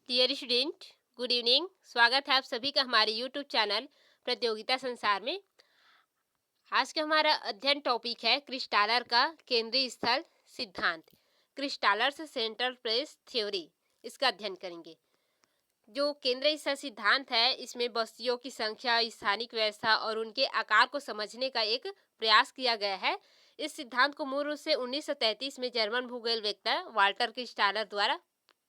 Dear student, good evening. स्वागत है आप सभी का हमारे यूट्यूब चैनल प्रतियोगिता संसार में। आज का हमारा अध्ययन टॉपिक है क्रिस्टालर का केंद्रीय स्थल सिद्धांत। क्रिस्टालर्स सेंट्रल प्लेस थ्योरी, इसका अध्ययन करेंगे। जो केंद्रीय स्थल सिद्धांत है, इसमें बस्तियों की संख्या, स्थानिक व्यवस्था और उनके आकार को समझने का एक प्रयास किया गया है। इस सिद्धांत को मूल रूप से 1933 में जर्मन भूगोलवेत्ता वाल्टर क्रिस्टालर द्वारा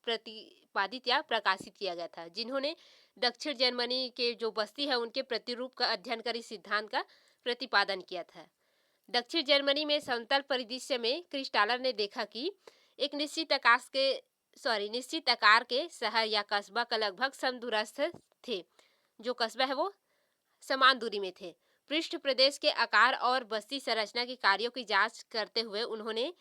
प्रतिपादित या प्रकाशित किया गया था, जिन्होंने दक्षिण जर्मनी के जो बस्ती है उनके प्रतिरूप का अध्ययन कर इस सिद्धांत का प्रतिपादन किया था। दक्षिण जर्मनी में समतल परिदृश्य में क्रिस्टालर ने देखा कि एक निश्चित आकार के शहर या कस्बा का लगभग समदूरस्थ थे। जो कस्बा है वो समान दूरी में थे। पृष्ठ प्रदेश के आकार और बस्ती संरचना के कार्यों की जांच करते हुए उन्होंने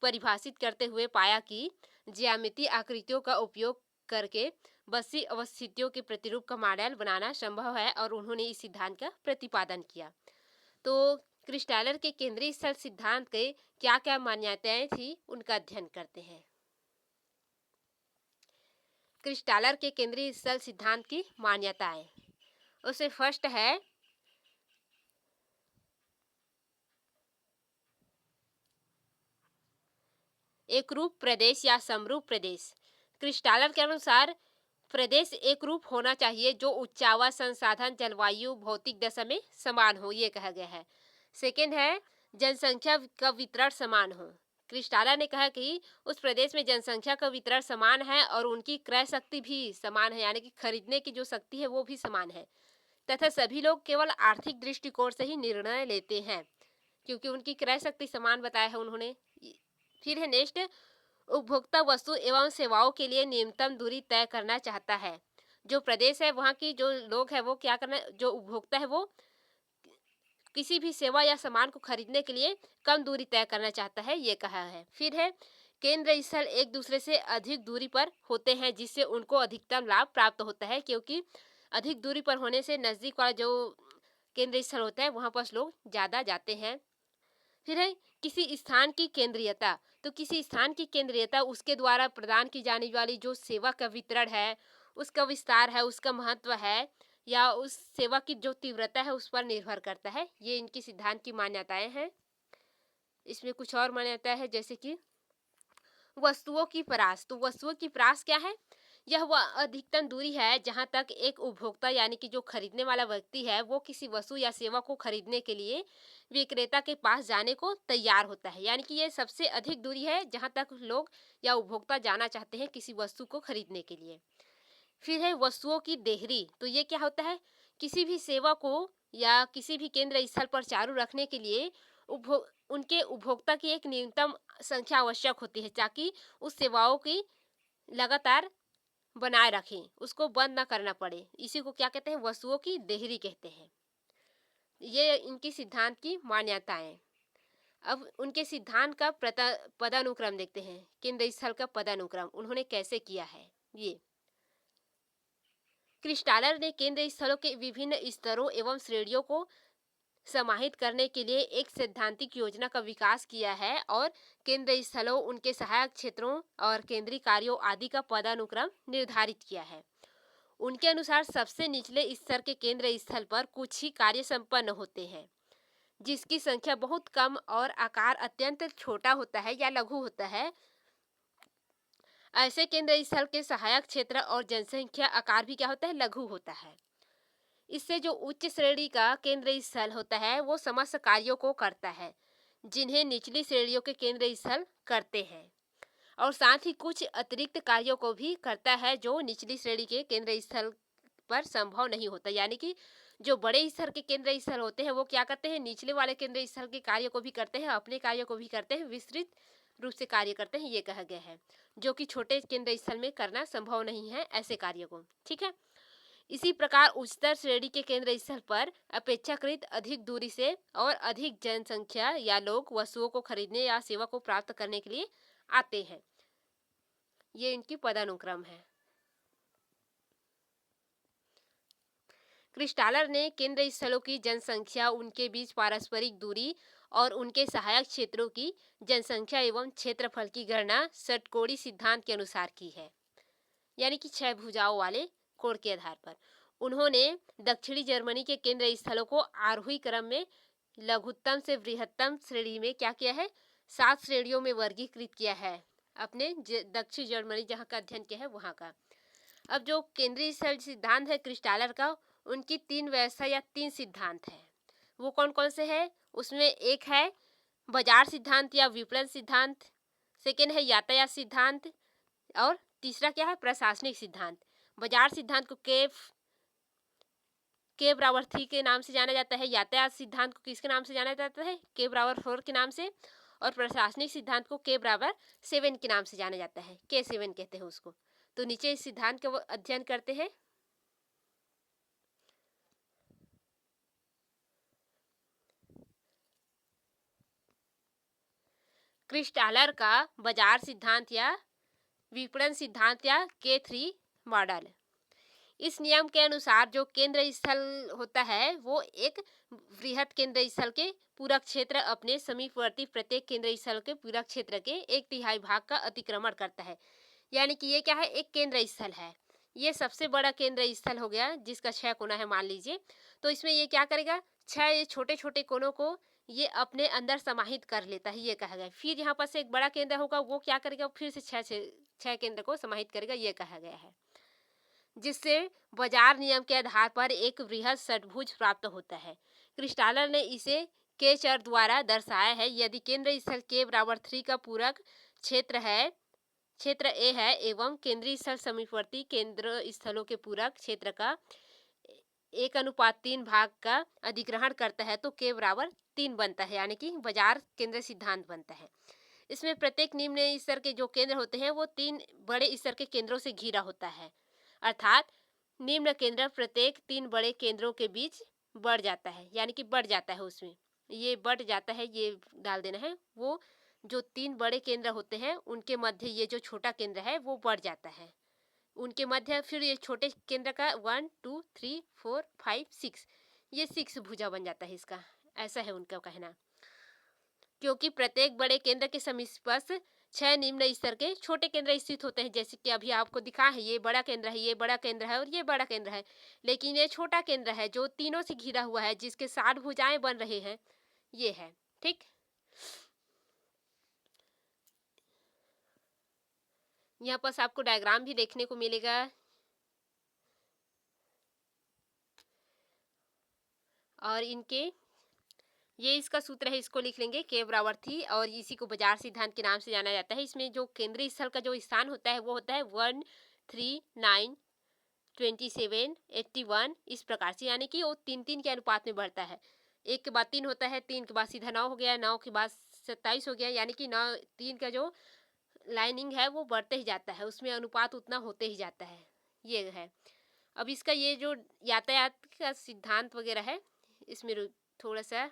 परिभाषित करते हुए पाया कि ज्यामितीय आकृतियों का उपयोग करके बस्ती अवस्थितियों के प्रतिरूप का मॉडल बनाना संभव है और उन्होंने इस सिद्धांत का प्रतिपादन किया। तो क्रिस्टालर के केंद्रीय स्थल सिद्धांत के क्या क्या मान्यताएं थी, उनका अध्ययन करते हैं। क्रिस्टालर के केंद्रीय स्थल सिद्धांत की मान्यताएं, उससे फर्स्ट है एकरूप प्रदेश या समरूप प्रदेश। क्रिस्टालर के अनुसार प्रदेश एक रूप होना चाहिए जो उच्चावा संसाधन जलवायु भौतिक दशा में समान हो, ये कहा गया है। सेकेंड है जनसंख्या का वितरण समान हो। क्रिस्टालर ने कहा कि उस प्रदेश में जनसंख्या का वितरण समान है और उनकी क्रय शक्ति भी समान है, यानी कि खरीदने की जो शक्ति है वो भी समान है, तथा सभी लोग केवल आर्थिक दृष्टिकोण से ही निर्णय लेते हैं क्योंकि उनकी क्रय शक्ति समान बताया है उन्होंने। फिर है नेक्स्ट, उपभोक्ता वस्तु एवं सेवाओं के लिए न्यूनतम दूरी तय करना चाहता है। जो प्रदेश है वहाँ की जो लोग है वो क्या करना, जो उपभोक्ता है वो किसी भी सेवा या सामान को खरीदने के लिए कम दूरी तय करना चाहता है, ये कहा है। फिर है केंद्र स्थल एक दूसरे से अधिक दूरी पर होते हैं जिससे उनको अधिकतम लाभ प्राप्त होता है, क्योंकि अधिक दूरी पर होने से नज़दीक वाला जो केंद्र स्थल होता है वहाँ पर लोग ज़्यादा जाते हैं। फिर है किसी स्थान की केंद्रीयता। तो किसी स्थान की केंद्रीयता उसके द्वारा प्रदान की जाने वाली जो सेवा का वितरण है, उसका विस्तार है, उसका महत्व है, या उस सेवा की जो तीव्रता है उस पर निर्भर करता है। ये इनकी सिद्धांत की मान्यताएं हैं। इसमें कुछ और मान्यताएं हैं, जैसे कि वस्तुओं की परास। तो वस्तुओं की परास क्या है? यह वह अधिकतम दूरी है जहां तक एक उपभोक्ता यानी कि जो खरीदने वाला व्यक्ति है वो किसी वस्तु या सेवा को खरीदने के लिए विक्रेता के पास जाने को तैयार होता है, यानी कि ये सबसे अधिक दूरी है जहां तक लोग या उपभोक्ता जाना चाहते हैं किसी वस्तु को खरीदने के लिए। फिर है वस्तुओं की देहरी। तो ये क्या होता है? किसी भी सेवा को या किसी भी केंद्र स्थल पर चालू रखने के लिए उनके उपभोक्ता की एक न्यूनतम संख्या आवश्यक होती है ताकि उस सेवाओं की लगातार बनाए रखें, उसको बंद ना करना पड़े। इसी को क्या कहते हैं? वस्तुओं की देहरी कहते हैं। ये इनकी सिद्धांत की मान्यताएं। अब उनके सिद्धांत का पदानुक्रम देखते हैं। केंद्र स्थल का पदानुक्रम उन्होंने कैसे किया है। ये क्रिस्टालर ने केंद्र स्थलों के विभिन्न स्तरों एवं श्रेणियों को समाहित करने के लिए एक सैद्धांतिक योजना का विकास किया है और केंद्र स्थलों, उनके सहायक क्षेत्रों और केंद्रीय कार्यों आदि का पदानुक्रम निर्धारित किया है। उनके अनुसार सबसे निचले स्तर के केंद्र स्थल पर कुछ ही कार्य संपन्न होते हैं जिसकी संख्या बहुत कम और आकार अत्यंत छोटा होता है या लघु होता है। ऐसे केंद्र स्थल के सहायक क्षेत्र और जनसंख्या आकार भी क्या होता है? लघु होता है। इससे जो उच्च श्रेणी का केंद्र स्थल होता है वो समस्त कार्यों को करता है जिन्हें निचली श्रेणियों के केंद्र स्थल करते हैं, और साथ ही कुछ अतिरिक्त कार्यों को भी करता है जो निचली श्रेणी के केंद्र स्थल पर संभव नहीं होता। यानी कि जो बड़े स्तर के केंद्र स्थल होते हैं वो क्या करते हैं? निचले वाले केंद्र स्थल के कार्य को भी करते हैं, अपने कार्य को भी करते हैं, विस्तृत रूप से कार्य करते हैं, ये कहा गया है, जो कि छोटे केंद्र स्थल में करना संभव नहीं है ऐसे कार्यों को। ठीक है। इसी प्रकार उच्चतर श्रेणी के केंद्र स्थल पर अपेक्षाकृत अधिक दूरी से और अधिक जनसंख्या या लोग वस्तुओं को खरीदने या सेवा को प्राप्त करने के लिए आते हैं। ये इनकी पदानुक्रम है। क्रिस्टालर ने केंद्र स्थलों की जनसंख्या, उनके बीच पारस्परिक दूरी और उनके सहायक क्षेत्रों की जनसंख्या एवं क्षेत्रफल की गणना षटकोणीय सिद्धांत के अनुसार की है। यानी कि 6 भुजाओं वाले कोण के आधार पर। उन्होंने दक्षिणी जर्मनी के केंद्र स्थलों को आरोही क्रम में लघुत्तम से बृहत्तम श्रेणी में क्या किया है, 7 श्रेणियों में वर्गीकृत किया है अपने दक्षिण जर्मनी जहाँ का अध्ययन किया है वहाँ का। अब जो केंद्रीय स्थल सिद्धांत है क्रिस्टालर का, उनकी 3 व्यवस्था या 3 सिद्धांत है। वो कौन कौन से है? उसमें एक है बाजार सिद्धांत या विपणन सिद्धांत, सेकेंड है यातायात सिद्धांत, और तीसरा क्या है, प्रशासनिक सिद्धांत। बाजार सिद्धांत को के बराबर 3 के नाम से जाना जाता है, यातायात सिद्धांत को किसके नाम से जाना जाता है, के बराबर 4 के नाम से, और प्रशासनिक सिद्धांत को के बराबर 7 के नाम से जाना जाता है, के 7 कहते हैं उसको। तो नीचे इस सिद्धांत का अध्ययन करते हैं। क्रिस्टालर का बाजार सिद्धांत या विपणन सिद्धांत या के 3 मॉडल। इस नियम के अनुसार जो केंद्र स्थल होता है वो एक वृहद केंद्र स्थल के पूरक क्षेत्र अपने समीपवर्ती प्रत्येक केंद्र स्थल के पूरक क्षेत्र के 1/3 भाग का अतिक्रमण करता है। यानी कि ये क्या है, एक केंद्र स्थल है, ये सबसे बड़ा केंद्र स्थल हो गया जिसका 6 कोना है मान लीजिए। तो इसमें ये क्या करेगा, 6 ये छोटे छोटे कोनों को ये अपने अंदर समाहित कर लेता है, ये कहा गया। फिर यहाँ पर से एक बड़ा केंद्र होगा, वो क्या करेगा, फिर से 6 केंद्र को समाहित करेगा, ये कहा गया है, जिससे बाजार नियम के आधार पर एक वृहद षट्भुज प्राप्त होता है। क्रिस्टालर ने इसे के चर द्वारा दर्शाया है। यदि केंद्र स्थल के बराबर 3 का पूरक क्षेत्र ए है एवं केंद्रीय स्थल समीपवर्ती केंद्र स्थलों के पूरक क्षेत्र का 1:3 भाग का अधिग्रहण करता है तो के बराबर 3 बनता है, यानी कि बाजार केंद्र सिद्धांत बनता है। इसमें प्रत्येक निम्न स्तर के जो केंद्र होते हैं वो 3 बड़े स्तर के केंद्रों से घिरा होता है, अर्थात निम्न केंद्र प्रत्येक 3 बड़े केंद्रों के बीच बढ़ जाता है, यानी कि बढ़ जाता है, उसमें ये बढ़ जाता है, ये डाल देना है। वो जो 3 बड़े केंद्र होते हैं उनके मध्य ये जो छोटा केंद्र है वो बढ़ जाता है, उनके मध्य फिर ये छोटे केंद्र का 1 2 3 4 5 6 ये 6 भुजा बन जाता है इसका, ऐसा है उनका कहना। क्योंकि प्रत्येक बड़े केंद्र के समीपस्थ 6 निम्न स्तर के छोटे केंद्र स्थित होते हैं, जैसे कि अभी आपको दिखा है, ये बड़ा केंद्र है, ये बड़ा केंद्र है और ये बड़ा केंद्र है, लेकिन ये छोटा केंद्र है जो तीनों से घिरा हुआ है, जिसके 60 भुजाएं बन रहे हैं, ये है। ठीक, यहाँ पर आपको डायग्राम भी देखने को मिलेगा, और इनके ये इसका सूत्र है, इसको लिख लेंगे, के बराबर 3, और इसी को बाजार सिद्धांत के नाम से जाना जाता है। इसमें जो केंद्रीय स्थल का जो स्थान होता है वो होता है 1 3 9 27 81, इस प्रकार से, यानी कि वो 3-3 के अनुपात में बढ़ता है। 1 के बाद 3 होता है, 3 के बाद सीधा 9 हो गया, 9 के बाद 27 हो गया, यानी कि 9 3 का जो लाइनिंग है वो बढ़ते ही जाता है, उसमें अनुपात उतना होते ही जाता है, ये है। अब इसका ये जो यातायात का सिद्धांत वगैरह है, इसमें थोड़ा सा,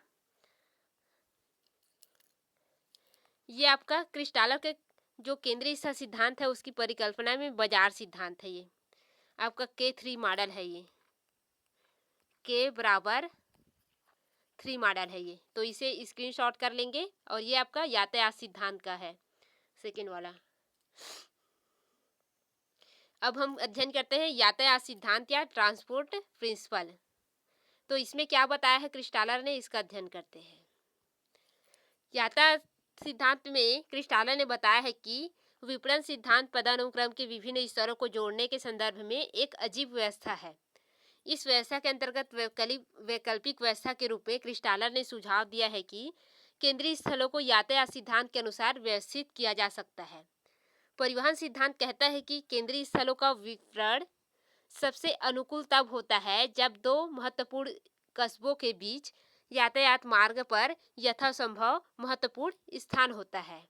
ये आपका क्रिस्टालर के जो केंद्रीय स्थल सिद्धांत है उसकी परिकल्पना में बाजार सिद्धांत है, ये आपका के 3 मॉडल है, ये के बराबर 3 मॉडल है ये, तो इसे स्क्रीनशॉट कर लेंगे। और ये आपका यातायात सिद्धांत का है, सेकेंड वाला। अब हम अध्ययन करते हैं यातायात सिद्धांत या ट्रांसपोर्ट प्रिंसिपल। तो इसमें क्या बताया है क्रिस्टालर ने, इसका अध्ययन करते हैं। यातायात सिद्धांत में क्रिस्टालर ने बताया है कि विपणन सिद्धांत पदानुक्रम के विभिन्न स्तरों को जोड़ने के संदर्भ में एक अजीब व्यवस्था है। इस व्यवस्था के अंतर्गत वैकल्पिक व्यवस्था के रूप में क्रिस्टालर ने सुझाव दिया है कि केंद्रीय स्थलों को यातायात सिद्धांत के अनुसार व्यवस्थित किया जा सकता है। परिवहन सिद्धांत कहता है कि केंद्रीय स्थलों का विवरण सबसे अनुकूल तब होता है जब 2 महत्वपूर्ण कस्बों के बीच यातायात मार्ग पर यथासंभव महत्वपूर्ण स्थान होता है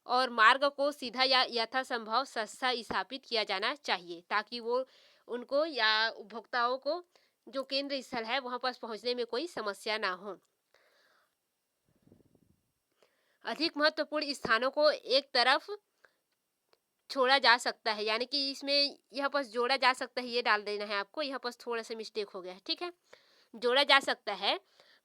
और मार्ग को सीधा या यथासंभव सस्ता स्थापित किया जाना चाहिए, ताकि वो उनको या उपभोक्ताओं को जो केंद्र स्थल है वहां पर पहुंचने में कोई समस्या ना हो। अधिक महत्वपूर्ण स्थानों को एक तरफ छोड़ा जा सकता है, यानी कि इसमें यहाँ पर जोड़ा जा सकता है, ये डाल देना है आपको, यहाँ पर थोड़ा सा मिस्टेक हो गया है, ठीक है, जोड़ा जा सकता है।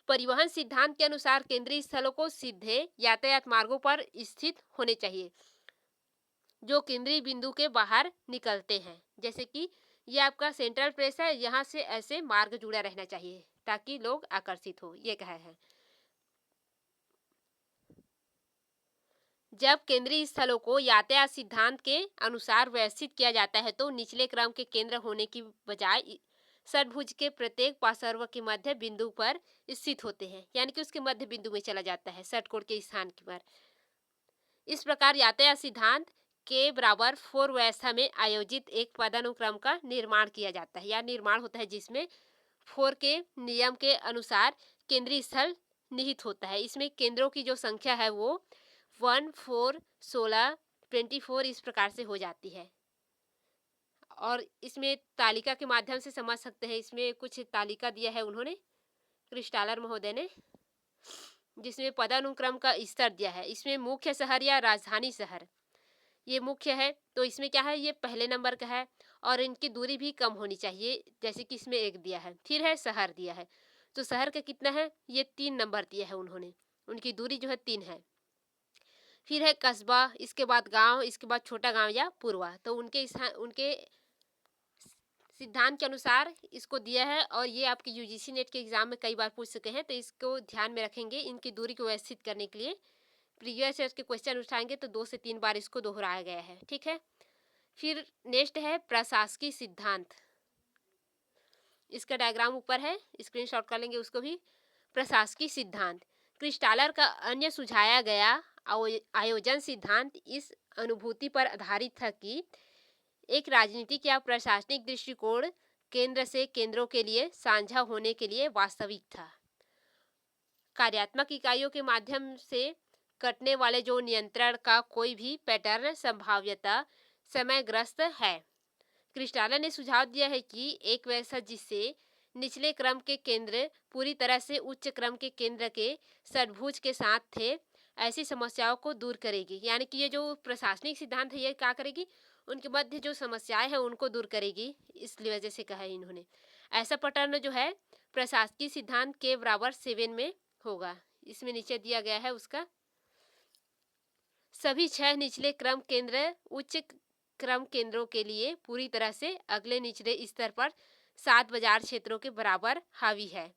परिवहन सिद्धांत के अनुसार केंद्रीय स्थलों को सीधे यातायात मार्गों पर स्थित होने चाहिए। जो केंद्रीय बिंदु के बाहर निकलते हैं। जैसे कि ये आपका सेंट्रल प्लेस है, यहाँ से ऐसे मार्ग जुड़ा रहना चाहिए ताकि लोग आकर्षित हो, ये कहा है। जब केंद्रीय स्थलों को यातायात सिद्धांत के अनुसार व्यवस्थित किया जाता है तो निचले क्रम के केंद्र होने की बजाय षटभुज के प्रत्येक पार्श्व के मध्य बिंदु पर स्थित होते हैं, यानी कि उसके मध्य बिंदु में चला जाता है षटकोण के स्थान पर। इस प्रकार यातायात सिद्धांत के बराबर 4 व्यवस्था में आयोजित एक पदानुक्रम का निर्माण किया जाता है या निर्माण होता है, जिसमें 4 के नियम के अनुसार केंद्रीय स्थल निहित होता है। इसमें केंद्रों की जो संख्या है वो 1, 4, 16, 24 इस प्रकार से हो जाती है। और इसमें तालिका के माध्यम से समझ सकते हैं। इसमें कुछ तालिका दिया है उन्होंने, क्रिस्टालर महोदय ने, जिसमें पदानुक्रम का स्तर दिया है। इसमें मुख्य शहर या राजधानी शहर ये मुख्य है, तो इसमें क्या है, ये पहले नंबर का है और इनकी दूरी भी कम होनी चाहिए, जैसे कि इसमें 1 दिया है। फिर है शहर दिया है, तो शहर का कितना है, ये 3 नंबर दिया है उन्होंने, उनकी दूरी जो है 3 है। फिर है कस्बा, इसके बाद गांव, इसके बाद छोटा गांव या पूर्वा, तो उनके सिद्धांत के अनुसार इसको दिया है। और ये आपके यूजीसी नेट के एग्जाम में कई बार पूछ चुके हैं, तो इसको ध्यान में रखेंगे। इनकी दूरी को व्यवस्थित करने के लिए प्रीवियस ईयर के क्वेश्चन उठाएंगे तो 2 से 3 बार इसको दोहराया गया है, ठीक है। फिर नेक्स्ट है प्रशासकीय सिद्धांत, इसका डायग्राम ऊपर है, स्क्रीनशॉट कर लेंगे उसको भी। प्रशासकीय सिद्धांत क्रिस्टालर का अन्य सुझाया गया आयोजन सिद्धांत इस अनुभूति पर आधारित था कि एक राजनीतिक या प्रशासनिक दृष्टिकोण केंद्र से केंद्रों के लिए साझा होने के लिए वास्तविक था। कार्यात्मक इकाइयों के माध्यम से कटने वाले जो नियंत्रण का कोई भी पैटर्न संभाव्यता समयग्रस्त है। क्रिस्टालर ने सुझाव दिया है कि एक व्यवस्था जिससे निचले क्रम के केंद्र पूरी तरह से उच्च क्रम के केंद्र के षटभुज के साथ थे, ऐसी समस्याओं को दूर करेगी। यानी कि ये जो प्रशासनिक सिद्धांत है ये क्या करेगी, उनके मध्य जो समस्याएं हैं उनको दूर करेगी, इसलिए वजह से कहा है इन्होंने। ऐसा पैटर्न जो है प्रशासकीय सिद्धांत के बराबर 7 में होगा। इसमें नीचे दिया गया है उसका। सभी 6 निचले क्रम केंद्र उच्च क्रम केंद्रों के लिए पूरी तरह से अगले निचले स्तर पर 7 बाजार क्षेत्रों के बराबर हावी है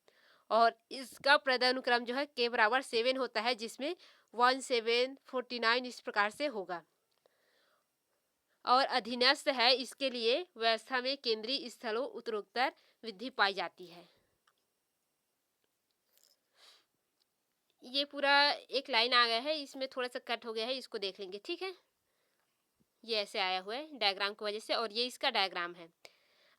और इसका पदानुक्रम जो है के बराबर 7 होता है, जिसमें 1, 7, 49 इस प्रकार से होगा और अधीनस्थ है। इसके लिए व्यवस्था में केंद्रीय स्थलों उत्तरोत्तर वृद्धि पाई जाती है। ये पूरा एक लाइन आ गया है, इसमें थोड़ा सा कट हो गया है, इसको देख लेंगे, ठीक है। ये ऐसे आया हुआ है डायग्राम की वजह से और ये इसका डायग्राम है।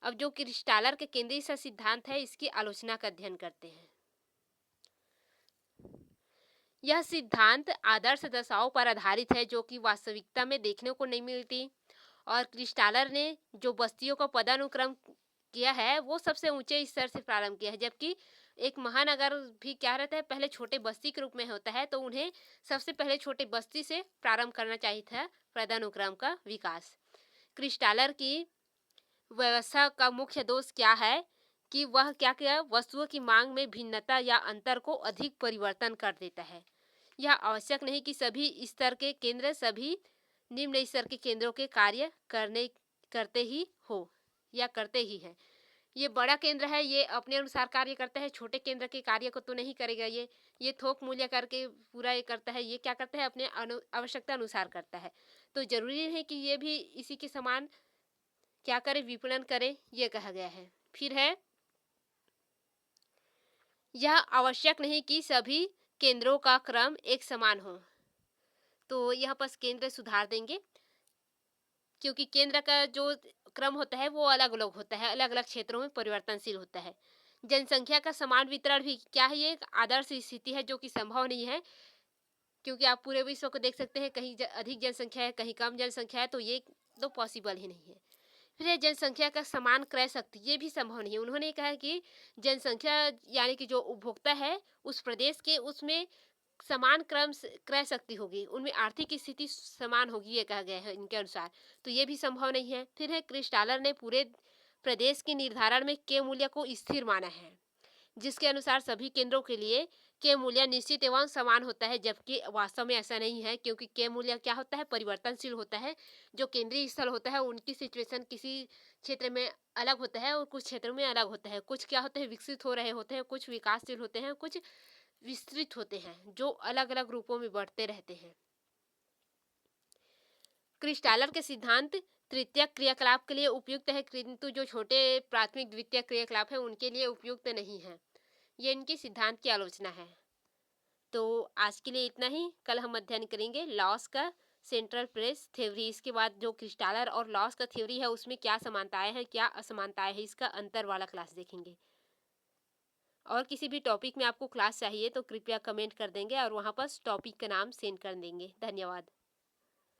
अब जो क्रिस्टालर के केंद्रीय सिद्धांत है इसकी आलोचना का अध्ययन करते हैं। यह सिद्धांत आदर्श दशाओं पर आधारित है जो कि वास्तविकता में देखने को नहीं मिलती और क्रिस्टालर ने जो बस्तियों का पदानुक्रम किया है वो सबसे ऊंचे स्तर से प्रारंभ किया है, जबकि एक महानगर भी क्या रहता है पहले छोटे बस्ती के रूप में होता है, तो उन्हें सबसे पहले छोटे बस्ती से प्रारंभ करना चाहिए था पदानुक्रम का विकास। क्रिस्टालर की व्यवस्था का मुख्य दोष क्या है कि वह क्या क्या वस्तुओं की मांग में भिन्नता या अंतर को अधिक परिवर्तन कर देता है। यह आवश्यक नहीं कि सभी स्तर के केंद्र सभी निम्न स्तर के केंद्रों के कार्य करते ही है। ये बड़ा केंद्र है, ये अपने अनुसार कार्य करता है, छोटे केंद्र के कार्य को तो नहीं करेगा। ये थोक मूल्य करके पूरा ये करता है, ये क्या करता है अपने आवश्यकता अनुसार करता है। तो जरूरी है कि ये भी इसी के समान क्या करे, विपणन करे, ये कहा गया है। फिर है यह आवश्यक नहीं कि सभी केंद्रों का क्रम एक समान हो, तो यहाँ पर केंद्र सुधार देंगे क्योंकि केंद्र का जो क्रम होता है वो अलग अलग होता है, अलग अलग क्षेत्रों में परिवर्तनशील होता है। जनसंख्या का समान वितरण भी क्या है, ये एक आदर्श स्थिति है जो कि संभव नहीं है, क्योंकि आप पूरे विश्व को देख सकते हैं, कहीं अधिक जनसंख्या है कहीं कम जनसंख्या है, तो ये तो पॉसिबल ही नहीं है। फिर जनसंख्या का समान क्रय शक्ति, ये भी संभव नहीं है। उन्होंने कहा कि जनसंख्या यानी कि जो उपभोक्ता है उस प्रदेश के, उसमें समान क्रय शक्ति होगी, उनमें आर्थिक स्थिति समान होगी, ये कहा गया है इनके अनुसार, तो ये भी संभव नहीं है। फिर है क्रिस्टालर ने पूरे प्रदेश के निर्धारण में के मूल्य को स्थिर माना है, जिसके अनुसार सभी केंद्रों के लिए के मूल्य निश्चित एवं समान होता है, जबकि वास्तव में ऐसा नहीं है, क्योंकि के मूल्य क्या होता है, परिवर्तनशील होता है। जो केंद्रीय स्थल होता है उनकी सिचुएशन किसी क्षेत्र में अलग होता है और कुछ क्षेत्रों में अलग होता है। कुछ क्या होते हैं, विकसित हो रहे होते हैं, कुछ विकासशील होते हैं, कुछ विस्तृत होते हैं, जो अलग अलग रूपों में बढ़ते रहते हैं। क्रिस्टालर के सिद्धांत तृतीयक क्रियाकलाप के लिए उपयुक्त है, किंतु जो छोटे प्राथमिक द्वितीयक क्रियाकलाप है उनके लिए उपयुक्त नहीं है। ये इनके सिद्धांत की आलोचना है। तो आज के लिए इतना ही। कल हम अध्ययन करेंगे लॉस का सेंट्रल प्रेस थ्योरी। इसके बाद जो क्रिस्टालर और लॉस का थ्योरी है उसमें क्या समानताएं हैं, क्या असमानताएं हैं, इसका अंतर वाला क्लास देखेंगे। और किसी भी टॉपिक में आपको क्लास चाहिए तो कृपया कमेंट कर देंगे और वहाँ पर टॉपिक का नाम सेंड कर देंगे। धन्यवाद।